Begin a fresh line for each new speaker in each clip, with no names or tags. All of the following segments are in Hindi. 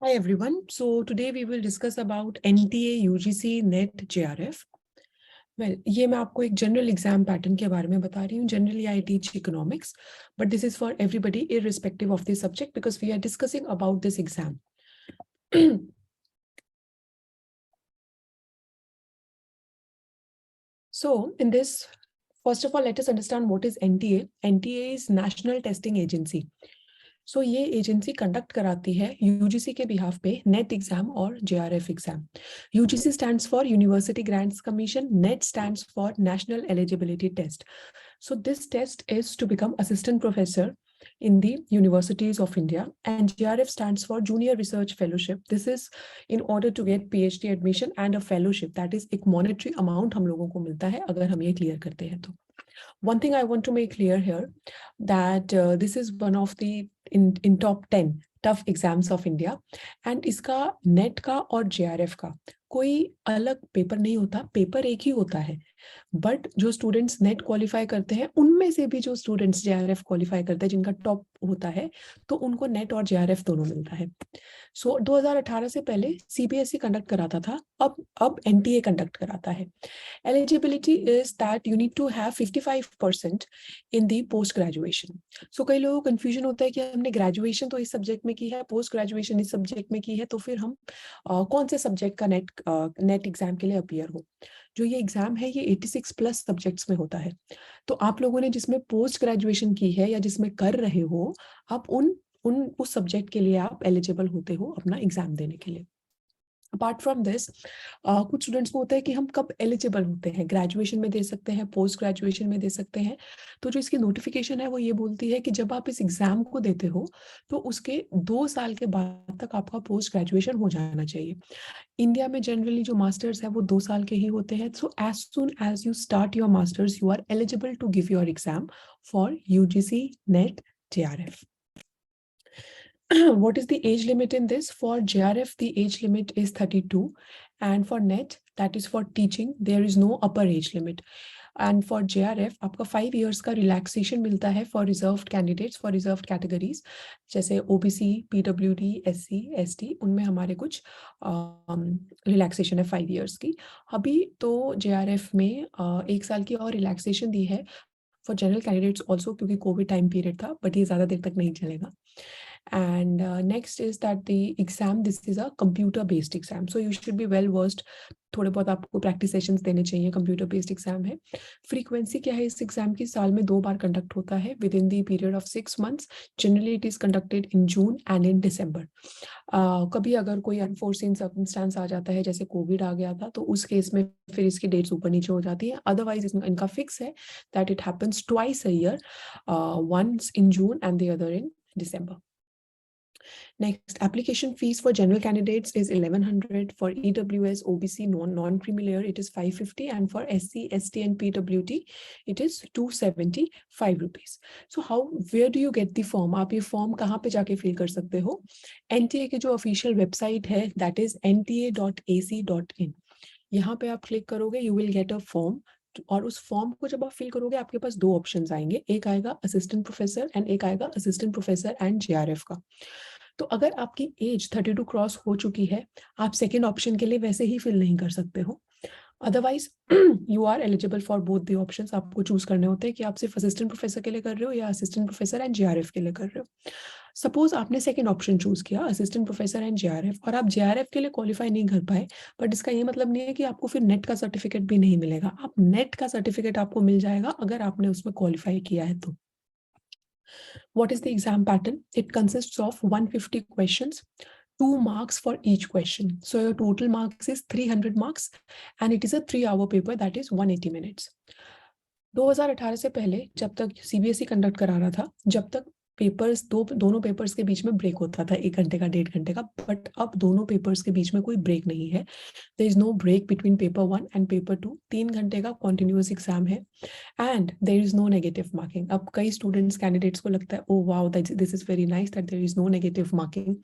Hi everyone. So today we will discuss about NTA, UGC, NET, JRF. Well, ये मैं आपको एक जनरल एग्जाम पैटर्न के बारे में बता रही हूँ. Generally I teach economics, but this is for everybody irrespective of the subject because we are discussing about this exam. So in this, first of all, let us understand what is NTA. NTA is National Testing Agency. सो ये एजेंसी कंडक्ट कराती है यूजीसी के बिहाफ पे नेट एग्जाम और JRF exam. UGC stands for university grants commission, NET stands for national eligibility test. So this test is to become assistant professor in the universities of India, and JRF stands for Junior Research Fellowship. This is in order to get PhD admission and a fellowship, that is एक monetary amount हम लोगों को मिलता है अगर हम ये क्लियर करते हैं तो. One thing I want to make clear here that this is one of the in top 10 tough exams of India, and इसका नेट का और जेआरएफ का कोई अलग पेपर नहीं होता, पेपर एक ही होता है. बट जो स्टूडेंट्स नेट क्वालिफाई करते हैं उनमें से भी जो स्टूडेंट्स जेआरएफ क्वालिफाई करते हैं जिनका टॉप होता है तो उनको नेट और जेआरएफ दोनों मिलता है. सो 2018 से पहले सीबीएसई कंडक्ट कराता था, अब एनटीए कंडक्ट कराता है. Eligibility is that you need to have 55% in the post graduation. So कई लोगों को confusion होता है कि हमने ग्रेजुएशन तो इस सब्जेक्ट में की है, पोस्ट ग्रेजुएशन इस सब्जेक्ट में की है, तो फिर हम कौन से सब्जेक्ट का नेट एग्जाम के लिए अपीयर हो. जो ये एग्जाम है ये 86 प्लस सब्जेक्ट्स में होता है. तो आप लोगों ने जिसमें पोस्ट ग्रेजुएशन की है या जिसमें कर रहे हो, आप उन उस सब्जेक्ट के लिए आप एलिजिबल होते हो अपना एग्जाम देने के लिए. अपार्ट फ्रॉम दिस, कुछ स्टूडेंट्स को होता है कि हम कब एलिजिबल होते हैं, ग्रेजुएशन में दे सकते हैं, पोस्ट ग्रेजुएशन में दे सकते हैं. तो जो इसकी नोटिफिकेशन है वो ये बोलती है कि जब आप इस एग्जाम को देते हो तो उसके 2 साल के बाद तक आपका पोस्ट ग्रेजुएशन हो जाना चाहिए. इंडिया में जनरली जो मास्टर्स है वो 2 साल के ही होते हैं. So as soon as you start your masters you are eligible to give your exam for UGC, NET, JRF. What is the age limit in this? For JRF, the age limit is 32, and for NET, that is for teaching, there is no upper age limit. And for JRF, आपका 5 years का relaxation मिलता है for reserved candidates, for reserved categories, जैसे OBC, PWD, SC, ST, उनमें हमारे कुछ relaxation है 5 years की. अभी तो JRF में 1 साल की और relaxation दी है for general candidates also, क्योंकि COVID time period था, but ये ज़्यादा देर तक नहीं चलेगा. And next is that the exam, this is a computer based exam, so you should be well versed. थोड़े बहुत आपको प्रैक्टिस सेशंस देने चाहिए. कंप्यूटर बेस्ड एग्जाम है. फ्रीक्वेंसी क्या है इस एग्जाम की? साल में 2 बार कंडक्ट होता है within the period of 6 months. Generally it is conducted in June and in December. कभी अगर कोई अनफोर्सीन सर्कमस्टांस आ जाता है जैसे कोविड आ गया था तो उस केस में फिर इसकी डेट्स ऊपर नीचे हो जाती है. अदरवाइज इनका फिक्स है that it happens twice a year, once in June and the other in December. Next, application fees for general candidates is 1100. For EWS, OBC, non-creamy layer, it is 550, and for SC, ST, and PWT, it is 275 rupees. So where do you get the form? आप ये form कहाँ पे जाके fill कर सकते हो? NTA के जो official website है, that is nta.ac.in. यहाँ पे आप क्लिक करोगे, you will get a form. और उस फॉर्म को जब आप फिल करोगे आपके पास 2 ऑप्शंस आएंगे, एक आएगा असिस्टेंट प्रोफेसर एंड एक आएगा असिस्टेंट प्रोफेसर एंड जेआरएफ का. तो अगर आपकी एज 32 क्रॉस हो चुकी है, आप सेकेंड ऑप्शन के लिए वैसे ही फिल नहीं कर सकते हो. Otherwise you are eligible for both the options. आपको चूज करने होते हैं कि आप सिर्फ असिस्टेंट प्रोफेसर के लिए कर रहे हो या असिस्टेंट प्रोफेसर एंड जेआरएफ के लिए कर रहे हो. सपोज आपने सेकेंड ऑप्शन चूज किया असिस्टेंट प्रोफेसर एंड जेआरएफ और आप जेआरएफ के लिए क्वालिफाई नहीं कर पाए, बट इसका ये मतलब नहीं है कि आपको फिर नेट का सर्टिफिकेट भी नहीं मिलेगा. आप नेट का सर्टिफिकेट आपको मिल जाएगा अगर आपने उसमें क्वालिफाई किया है तो. What is the exam pattern? It consists of 150 questions, 2 marks for each question. So your total marks is 300 marks and it is a 3-hour paper, that is 180 minutes. 2018 से पहले जब तक सीबीएसई कंडक्ट करा रहा था, जब तक पेपर्स दोनों पेपर्स के बीच में ब्रेक होता था 1 घंटे का 1.5 घंटे का, बट अब दोनों पेपर्स के बीच में कोई ब्रेक नहीं है. There is no break between paper 1 and paper 2. 3 घंटे का कॉन्टिन्यूअस एग्जाम है and there is no negative marking. अब कई स्टूडेंट्स कैंडिडेट्स को लगता है oh wow this is very nice that there is no negative marking,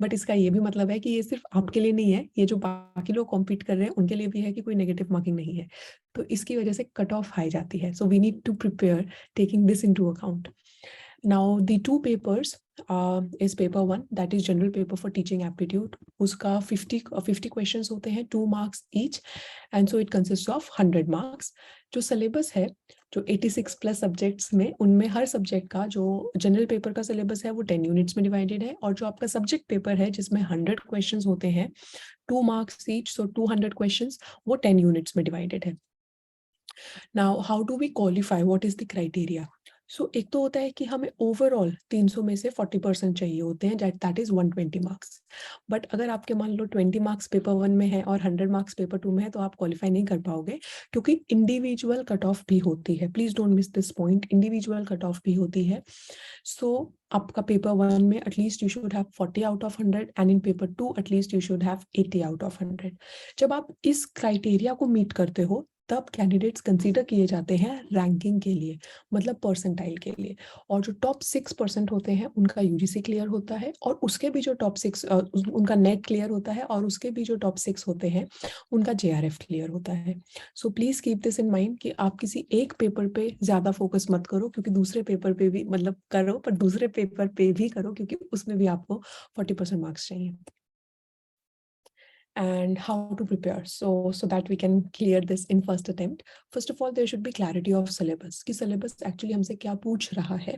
but इसका ये भी मतलब है कि ये सिर्फ आपके लिए नहीं है, ये जो बाकी लोग कॉम्पीट कर रहे हैं उनके लिए भी है कि कोई नेगेटिव मार्किंग नहीं है. तो इसकी वजह से कट ऑफ हाई जाती है. So we need to prepare taking this into account. Now the two papers is paper 1, that is general paper for teaching aptitude. उसका 50 questions होते हैं, 2 marks each, and so it consists of 100 marks. जो syllabus है, जो 86 plus subjects में, उनमें हर subject का जो general paper का syllabus है वो 10 units में divided है, और जो आपका subject paper है जिसमें 100 questions होते हैं, 2 marks each, so 200 questions, वो 10 units में divided है. Now how do we qualify? What is the criteria? सो एक तो होता है कि हमें ओवरऑल 300 में से 40% चाहिए होते हैं, दैट इज 120 मार्क्स. बट अगर आपके मान लो 20 मार्क्स पेपर 1 में है और 100 मार्क्स पेपर 2 में है, तो आप क्वालिफाई नहीं कर पाओगे, क्योंकि इंडिविजुअल कट ऑफ भी होती है. Please don't miss this point, individual cut off भी होती है. सो आपका पेपर 1 में at least you should have 40 out of 100, and in paper 2 at least you should have 80 out of 100. जब आप इस क्राइटेरिया को मीट करते हो, तब कैंडिडेट्स कंसीडर किए जाते हैं रैंकिंग के लिए, मतलब परसेंटाइल के लिए. और जो टॉप 6% होते हैं उनका यूजीसी क्लियर होता है, और उसके भी जो टॉप 6 उनका नेट क्लियर होता है, और उसके भी जो टॉप 6 होते हैं उनका जेआरएफ क्लियर होता है. So please keep this in mind कि आप किसी एक पेपर पे ज्यादा फोकस मत करो, क्योंकि दूसरे पेपर पे भी, मतलब करो पर दूसरे पेपर पे भी करो, क्योंकि उसमें भी आपको 40% मार्क्स चाहिए. And how to prepare so that we can clear this in first attempt. First of all, there should be clarity of syllabus कि syllabus actually हमसे क्या पूछ रहा है.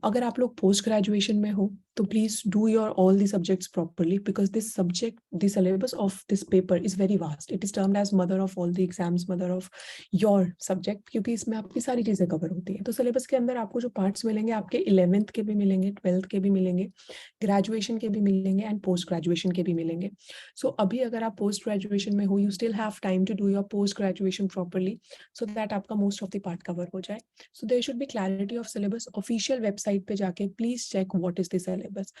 अगर आप लोग पोस्ट ग्रेजुएशन में हो तो please do your all the subjects properly, because this subject, the syllabus of this paper is very vast. It is termed as mother of all the exams, mother of your subject, क्योंकि इसमें आपकी सारी चीजें कवर होती हैं. तो सिलेबस के अंदर आपको जो पार्ट्स मिलेंगे, आपके 11th के भी मिलेंगे, 12th के भी मिलेंगे, ग्रेजुएशन के भी मिलेंगे, एंड पोस्ट ग्रेजुएशन के भी मिलेंगे. सो अभी अगर आप पोस्ट ग्रेजुएशन में हो, you still have time to do your post graduation properly, so that आपका most of the part cover हो जाए. So there should be clarity of syllabus. Official website पे जाके please check what is the syllabus.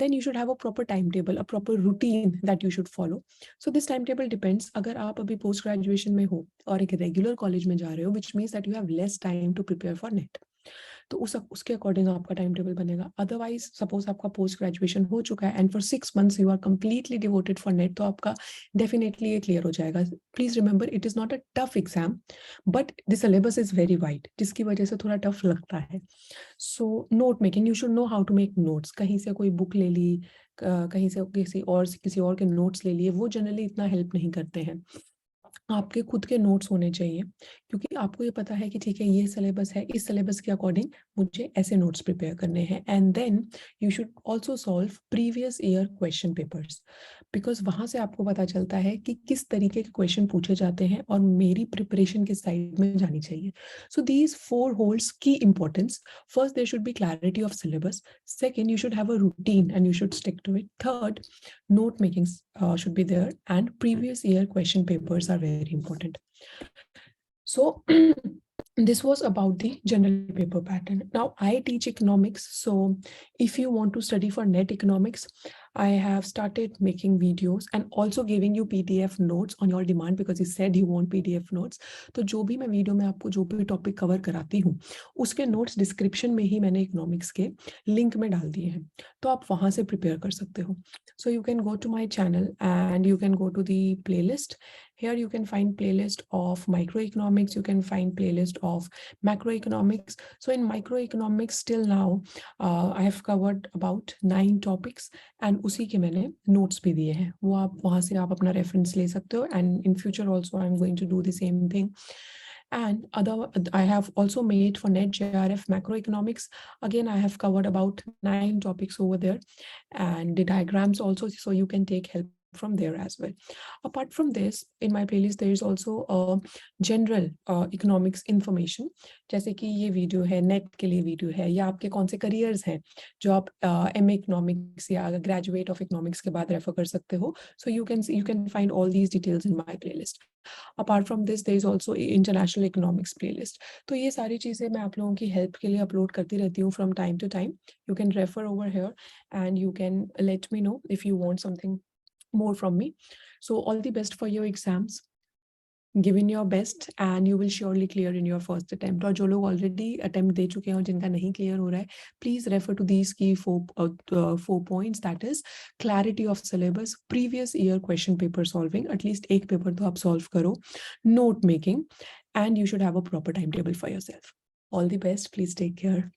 Then you should have a proper timetable, a proper routine that you should follow. So this timetable depends. अगर आप अभी post graduation में हो और एक regular college में जा रहे हो, which means that you have less time to prepare for NET. तो उसके अकॉर्डिंग आपका टाइम टेबल बनेगा. अदरवाइज सपोज आपका पोस्ट ग्रेजुएशन हो चुका है and for 6 months you are completely devoted for net, तो आपका डेफिनेटली ये क्लियर हो जाएगा. Please remember, it is not a tough exam, but the syllabus is very wide, जिसकी वजह से थोड़ा टफ लगता है. So note making, you should know how to make notes. कहीं से कोई बुक ले ली, कहीं से किसी और के नोट्स ले लिए, वो जनरली इतना हेल्प नहीं करते हैं. आपके खुद के नोट्स होने चाहिए, क्योंकि आपको ये पता है कि ठीक है ये सिलेबस है, इस सिलेबस के अकॉर्डिंग मुझे ऐसे नोट्स प्रिपेयर करने हैं. And then you should also solve previous year question papers, because वहां से आपको पता चलता है कि किस तरीके के क्वेश्चन पूछे जाते हैं और मेरी प्रिपरेशन किस साइड में जानी चाहिए. सो दीज 4 होल्ड्स की importance. First, there should be clarity of syllabus. Second, you should have a routine and you should stick to it. Third, note making should be there, and previous year question papers are very important. So this was about the general paper pattern. Now I teach economics, so if you want to study for NET economics, I have started making videos and also giving you PDF notes on your demand, because you said you want PDF notes. तो जो भी मैं वीडियो में आपको जो भी टॉपिक कवर कराती हूँ, उसके नोट्स डिस्क्रिप्शन में ही मैंने इकोनॉमिक्स के लिंक में डाल दिए हैं, तो आप वहाँ से प्रिपेयर कर सकते हो. So you can go to my channel and you can go to the playlist. Here you can find playlist of microeconomics, you can find playlist of macroeconomics. So in microeconomics till now, I have covered about 9 topics, and उसी के मैंने नोट्स भी दिए हैं, वो आप वहाँ से आप अपना रेफरेंस ले सकते हो. And in future also I am going to do the same thing. And I have also made for NET JRF macroeconomics. Again, I have covered about 9 topics over there, and the diagrams also, so you can take help from there as well. Apart from this, in my playlist there is also a general economics information, जैसे कि ये वीडियो है नेट के लिए वीडियो है, या आपके कौन से करियर्स हैं जो आप MA इकोनॉमिक्स या ग्रेजुएट ऑफ इकोनॉमिक्स के बाद रेफर कर सकते हो. So you can find all these details in my playlist. Apart from this, there is also international economics playlist. तो ये सारी चीजें मैं आप लोगों की हेल्प के लिए अपलोड करती रहती हूँ from time to time. You can refer over here and you can let me know if you want something more from me. So all the best for your exams. Give in your best and you will surely clear in your first attempt. और जो लोग already attempt दे चुके हैं और जिनका नहीं clear हो रहा है, please refer to these key 4 points, that is clarity of syllabus, previous year question paper solving, at least एक paper तो आप solve करो, note making, and you should have a proper timetable for yourself. All the best. Please take care.